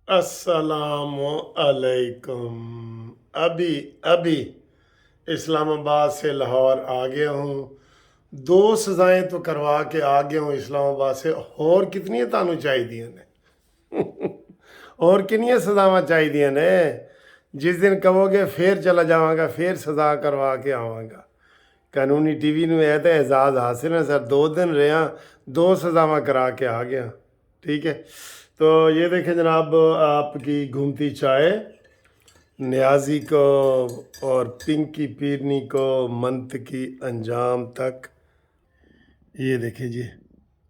السلام علیکم۔ ابھی ابھی اسلام آباد سے لاہور آ گیا ہوں۔ 2 سزائیں تو کروا کے آ گیا ہوں اسلام آباد سے۔ اور کتنی تانوں چاہیے نے اور کنیاں سزاواں چاہیے نے؟ جس دن کہو گے پھر چلا جاواں گا، پھر سزا کروا کے آواں گا۔ قانونی ٹی وی نو یہ تو اعزاز حاصل ہے سر، 2 دن رہا، 2 سزاواں کرا کے آ گیا۔ ٹھیک ہے، تو یہ دیکھیں جناب، آپ کی گھومتی چائے نیازی کو اور پنکی پیرنی کو منت کی انجام تک۔ یہ دیکھیں جی،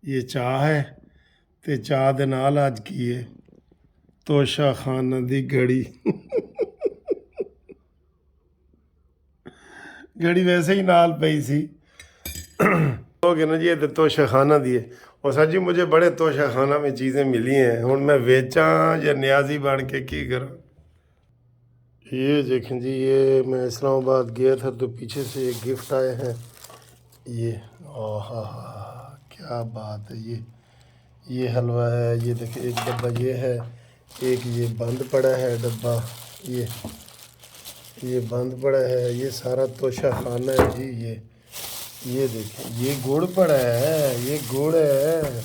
یہ چاہ ہے تے چاہ دے نال اج کی ہے توشہ خانہ دی گھڑی گھڑی ویسے ہی نال پئی سی ہو گیا نا جی، یہ تو توشہ خانہ دی ہے۔ اور سر جی مجھے بڑے توشہ خانہ میں چیزیں ملی ہیں، ہوں میں ویچاں یا نیازی بن کے کی کروں؟ یہ دیکھیں جی، یہ میں اسلام آباد گیا تھا تو پیچھے سے ایک گفٹ آئے ہیں۔ یہ آہا کیا بات ہے! یہ حلوہ ہے، یہ دیکھیں ایک ڈبہ یہ ہے، ایک یہ بند پڑا ہے ڈبہ، یہ بند پڑا ہے، یہ سارا توشہ خانہ ہے جی۔ یہ دیکھیں، یہ گڑ پڑا ہے، یہ گڑ ہے،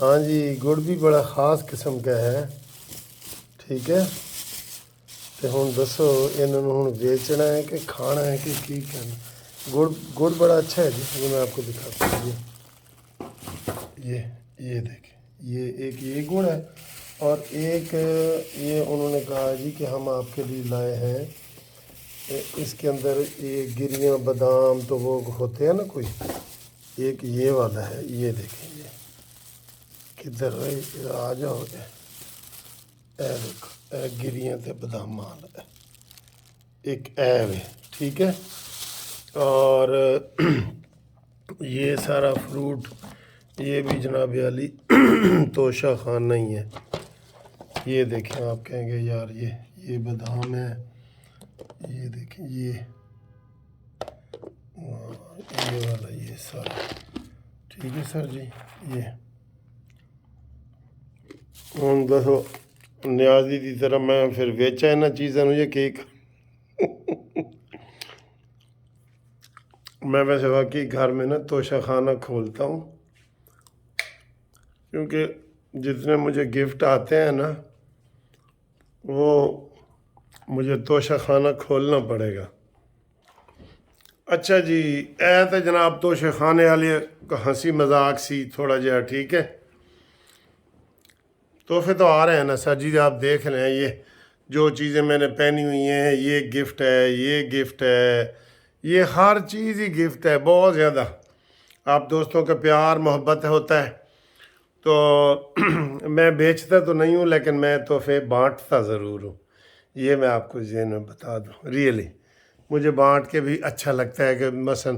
ہاں جی، گڑ بھی بڑا خاص قسم کا ہے۔ ٹھیک ہے، تو ہوں دسو انہوں نے ہوں ویچنا ہے کہ کھانا ہے کہ کی کرنا؟ گڑ بڑا اچھا ہے جی، یہ میں آپ کو دکھاتا ہوں۔ یہ دیکھیں، یہ گڑ ہے، اور ایک یہ انہوں نے کہا جی کہ ہم آپ کے لیے لائے ہیں، اس کے اندر یہ گریاں بادام تو وہ ہوتے ہیں نا کوئی، ایک یہ والا ہے۔ یہ دیکھیں، یہ کدھر آ جاؤ گے، اے دیکھو، اے گریاں تے بادام والا ہے، ایک ایب ہے۔ ٹھیک ہے، اور یہ سارا فروٹ یہ بھی جناب علی توشہ خانہ ہی ہے۔ یہ دیکھیں، آپ کہیں گے یار یہ بادام ہے، یہ دیکھیں، یہ والا یہ سارا ٹھیک ہے سر جی۔ یہ ہوں دسو نیازی کی طرح میں پھر ویچا انہاں چیزاں نوں، یہ کیک میں ویسے واقعی گھر میں نا توشہ خانہ کھولتا ہوں، کیونکہ جتنے مجھے گفٹ آتے ہیں نا وہ مجھے توشہ خانہ کھولنا پڑے گا۔ اچھا جی، اے تو جناب توشہ خانے والے ہنسی مذاق سی تھوڑا جہا۔ ٹھیک ہے، تحفے تو آ رہے ہیں نا سر جی، آپ دیکھ لیں، یہ جو چیزیں میں نے پہنی ہوئی ہیں، یہ گفٹ ہے، یہ گفٹ ہے، یہ ہر چیز ہی گفٹ ہے، بہت زیادہ۔ آپ دوستوں کا پیار محبت ہوتا ہے تو میں بیچتا تو نہیں ہوں، لیکن میں تحفے بانٹتا ضرور ہوں، یہ میں آپ کو ذہن میں بتا دوں۔ ریئلی مجھے بانٹ کے بھی اچھا لگتا ہے کہ مثلا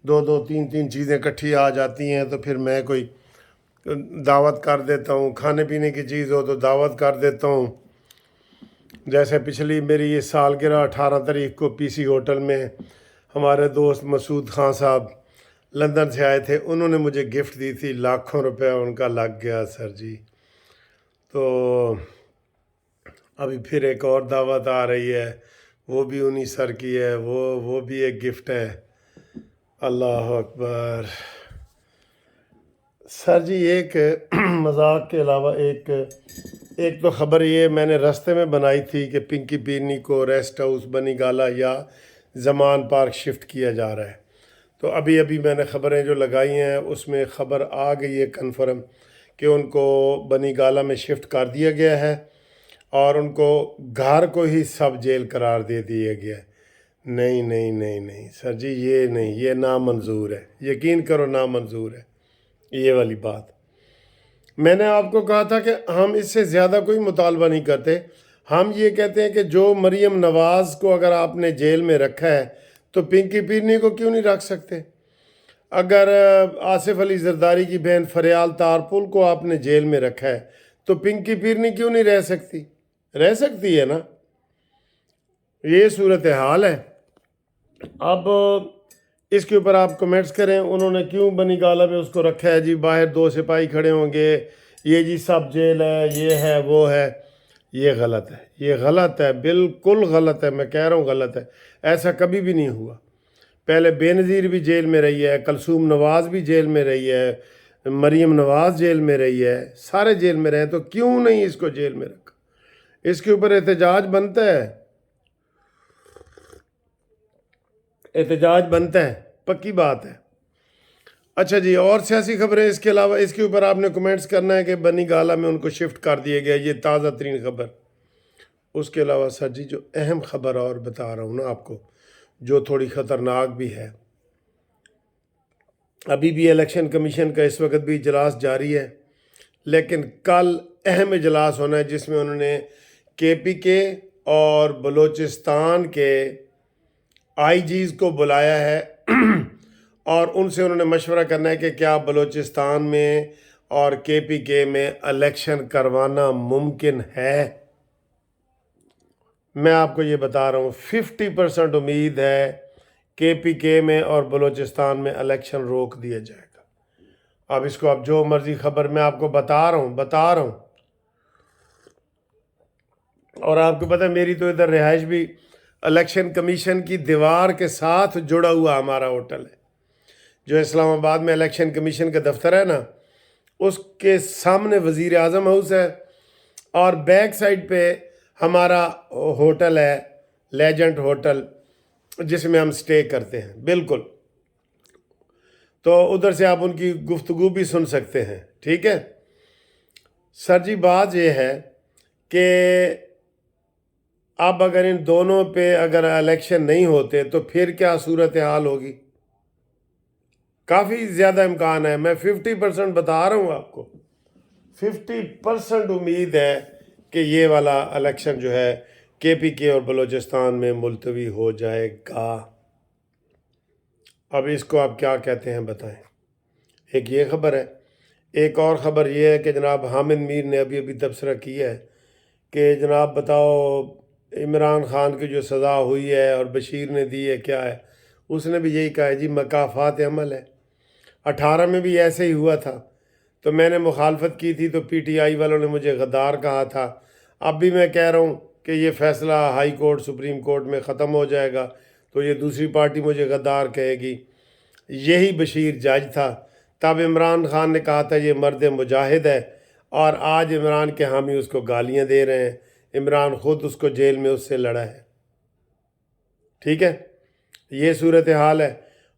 2 2 3 3 چیزیں اکٹھی آ جاتی ہیں تو پھر میں کوئی دعوت کر دیتا ہوں، کھانے پینے کی چیز ہو تو دعوت کر دیتا ہوں۔ جیسے پچھلی میری یہ سالگرہ 18 تاریخ کو پی سی ہوٹل میں ہمارے دوست مسعود خان صاحب لندن سے آئے تھے، انہوں نے مجھے گفٹ دی تھی، لاکھوں روپے ان کا لگ گیا سر جی۔ تو ابھی پھر ایک اور دعوت آ رہی ہے، وہ بھی انہی سر کی ہے، وہ بھی ایک گفٹ ہے۔ اللہ اکبر سر جی، ایک مذاق کے علاوہ ایک تو خبر یہ میں نے رستے میں بنائی تھی کہ پنکی پیرنی کو ریسٹ ہاؤس بنی گالا یا زمان پارک شفٹ کیا جا رہا ہے، تو ابھی میں نے خبریں جو لگائی ہیں اس میں خبر آ گئی ہے کنفرم کہ ان کو بنی گالا میں شفٹ کر دیا گیا ہے، اور ان کو گھر کو ہی سب جیل قرار دے دیا گیا ہے۔ نہیں سر جی، یہ نہیں، یہ نامنظور ہے، یقین کرو نامنظور ہے یہ والی بات۔ میں نے آپ کو کہا تھا کہ ہم اس سے زیادہ کوئی مطالبہ نہیں کرتے، ہم یہ کہتے ہیں کہ جو مریم نواز کو اگر آپ نے جیل میں رکھا ہے تو پنکی پیرنی کو کیوں نہیں رکھ سکتے؟ اگر آصف علی زرداری کی بہن فریال تارپول کو آپ نے جیل میں رکھا ہے تو پنکی پیرنی کیوں نہیں رہ سکتی؟ رہ سکتی ہے نا، یہ صورتحال ہے۔ اب اس کے اوپر آپ کمنٹس کریں، انہوں نے کیوں بنی گالا میں اس کو رکھا ہے جی، باہر 2 سپاہی کھڑے ہوں گے، یہ جی سب جیل ہے، یہ ہے وہ ہے۔ یہ غلط ہے، یہ غلط ہے، بالکل غلط ہے، میں کہہ رہا ہوں غلط ہے، ایسا کبھی بھی نہیں ہوا۔ پہلے بے نظیر بھی جیل میں رہی ہے، کلثوم نواز بھی جیل میں رہی ہے، مریم نواز جیل میں رہی ہے، سارے جیل میں رہے، تو کیوں نہیں اس کو جیل میں رکھا؟ اس کے اوپر احتجاج بنتا ہے، احتجاج بنتا ہے، پکی بات ہے۔ اچھا جی، اور سیاسی خبریں اس کے علاوہ، اس کے اوپر آپ نے کمنٹس کرنا ہے کہ بنی گالہ میں ان کو شفٹ کر دیا گیا، یہ تازہ ترین خبر۔ اس کے علاوہ سر جی جو اہم خبر اور بتا رہا ہوں نا آپ کو، جو تھوڑی خطرناک بھی ہے، ابھی بھی الیکشن کمیشن کا اس وقت بھی اجلاس جاری ہے، لیکن کل اہم اجلاس ہونا ہے جس میں انہوں نے کے پی کے اور بلوچستان کے آئی جیز کو بلایا ہے اور ان سے انہوں نے مشورہ کرنا ہے کہ کیا بلوچستان میں اور کے پی کے میں الیکشن کروانا ممکن ہے۔ میں آپ کو یہ بتا رہا ہوں 50% امید ہے کے پی کے میں اور بلوچستان میں الیکشن روک دیا جائے گا۔ اب اس کو اب جو مرضی خبر میں آپ کو بتا رہا ہوں اور آپ کو پتہ ہے میری تو ادھر رہائش بھی الیکشن کمیشن کی دیوار کے ساتھ جڑا ہوا ہمارا ہوٹل ہے، جو اسلام آباد میں الیکشن کمیشن کا دفتر ہے نا، اس کے سامنے وزیر اعظم ہاؤس ہے اور بیک سائڈ پہ ہمارا ہوٹل ہے، لیجنڈ ہوٹل، جس میں ہم سٹے کرتے ہیں، بالکل۔ تو ادھر سے آپ ان کی گفتگو بھی سن سکتے ہیں، ٹھیک ہے سر جی۔ بات یہ ہے کہ اب اگر ان دونوں پہ اگر الیکشن نہیں ہوتے تو پھر کیا صورتحال ہوگی؟ کافی زیادہ امکان ہے، میں 50% بتا رہا ہوں آپ کو، 50% امید ہے کہ یہ والا الیکشن جو ہے کے پی کے اور بلوچستان میں ملتوی ہو جائے گا۔ اب اس کو آپ کیا کہتے ہیں بتائیں۔ ایک یہ خبر ہے، ایک اور خبر یہ ہے کہ جناب حامد میر نے ابھی تبصرہ کیا ہے کہ جناب بتاؤ عمران خان کی جو سزا ہوئی ہے اور بشیر نے دی ہے کیا ہے؟ اس نے بھی یہی کہا ہے جی مکافات عمل ہے۔ 18 میں بھی ایسے ہی ہوا تھا، تو میں نے مخالفت کی تھی تو پی ٹی آئی والوں نے مجھے غدار کہا تھا۔ اب بھی میں کہہ رہا ہوں کہ یہ فیصلہ ہائی کورٹ سپریم کورٹ میں ختم ہو جائے گا تو یہ دوسری پارٹی مجھے غدار کہے گی۔ یہی بشیر جج تھا، تب عمران خان نے کہا تھا یہ مرد مجاہد ہے، اور آج عمران کے حامی اس کو گالیاں دے رہے ہیں۔ عمران خود اس کو جیل میں اس سے لڑا ہے، ٹھیک ہے، یہ صورتحال ہے۔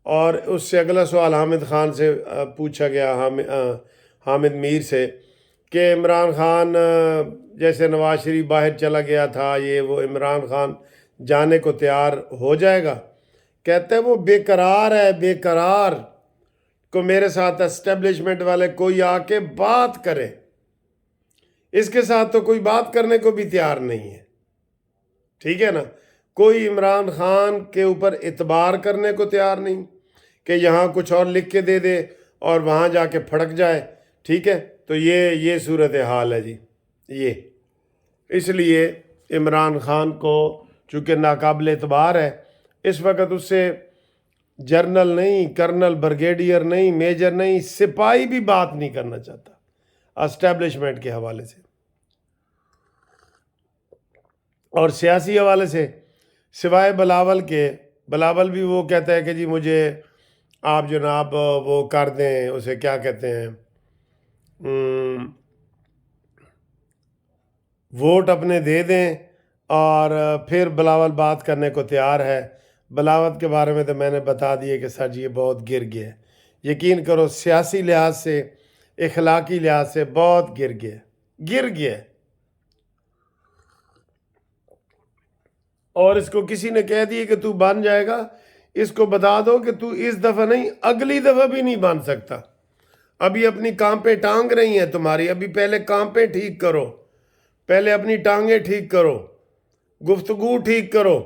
اور اس سے اگلا سوال حامد خان سے پوچھا گیا، حامد میر سے، کہ عمران خان جیسے نواز شریف باہر چلا گیا تھا، یہ وہ عمران خان جانے کو تیار ہو جائے گا؟ کہتے ہیں وہ بے قرار ہے، بے قرار کو میرے ساتھ اسٹیبلشمنٹ والے کوئی آ کے بات کرے، اس کے ساتھ تو کوئی بات کرنے کو بھی تیار نہیں ہے، ٹھیک ہے نا۔ کوئی عمران خان کے اوپر اعتبار کرنے کو تیار نہیں کہ یہاں کچھ اور لکھ کے دے دے اور وہاں جا کے پھڑک جائے، ٹھیک ہے۔ تو یہ صورتحال ہے جی۔ یہ اس لیے عمران خان کو چونکہ ناقابل اعتبار ہے، اس وقت اس سے جرنل نہیں، کرنل، بریگیڈیئر نہیں، میجر نہیں، سپاہی بھی بات نہیں کرنا چاہتا اسٹیبلشمنٹ کے حوالے سے اور سیاسی حوالے سے، سوائے بلاول کے۔ بلاول بھی وہ کہتا ہے کہ جی مجھے آپ جناب وہ کر دیں، اسے کیا کہتے ہیں، ووٹ اپنے دے دیں، اور پھر بلاول بات کرنے کو تیار ہے۔ بلاول کے بارے میں تو میں نے بتا دیے کہ سر جی یہ بہت گر گیا ہے، یقین کرو سیاسی لحاظ سے، اخلاقی لحاظ سے بہت گر گیا ہے۔ اور اس کو کسی نے کہہ دیے کہ تو بن جائے گا، اس کو بتا دو کہ تو اس دفعہ نہیں اگلی دفعہ بھی نہیں بن سکتا۔ ابھی اپنی کانپیں ٹانگ رہی ہیں تمہاری، ابھی پہلے کانپیں ٹھیک کرو، پہلے اپنی ٹانگیں ٹھیک کرو، گفتگو ٹھیک کرو،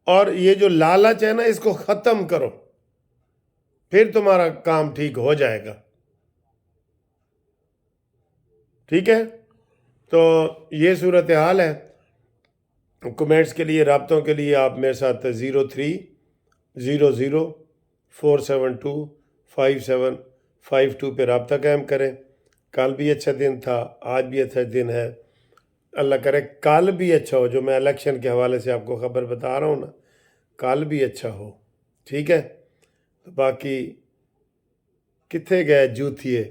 اور یہ جو لالچ ہے نا اس کو ختم کرو، پھر تمہارا کام ٹھیک ہو جائے گا، ٹھیک ہے۔ تو یہ صورتحال ہے۔ کمنٹس کے لیے، رابطوں کے لیے آپ میرے ساتھ 030047255752 پہ رابطہ قائم کریں۔ کل بھی اچھا دن تھا، آج بھی اچھا دن ہے، اللہ کرے کل بھی اچھا ہو، جو میں الیکشن کے حوالے سے آپ کو خبر بتا رہا ہوں نا، کل بھی اچھا ہو، ٹھیک ہے؟ باقی کتنے گئے جوتھیے؟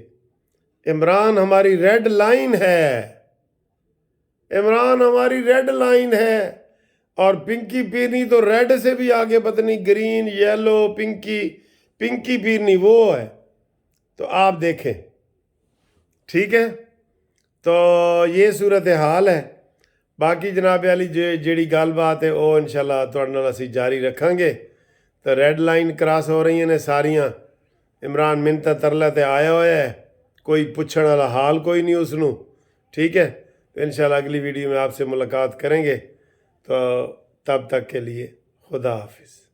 عمران ہماری ریڈ لائن ہے، عمران ہماری ریڈ لائن ہے، اور پنکی پیرنی تو ریڈ سے بھی آگے، پتہ نہیں گرین یلو پنکی پیرنی وہ ہے، تو آپ دیکھیں، ٹھیک ہے؟ تو یہ صورتحال ہے۔ باقی جناب علی جیڑی گل بات ہے وہ انشاءاللہ تہاڈے نال اسی جاری رکھاں گے۔ تو ریڈ لائن کراس ہو رہی ہیں ساریاں، عمران منتا ترلا تے آیا ہوا ہے، کوئی پوچھنے والا حال کوئی نہیں اس نو، ٹھیک ہے؟ تو انشاءاللہ اگلی ویڈیو میں آپ سے ملاقات کریں گے، تو تب تک کے لیے خدا حافظ۔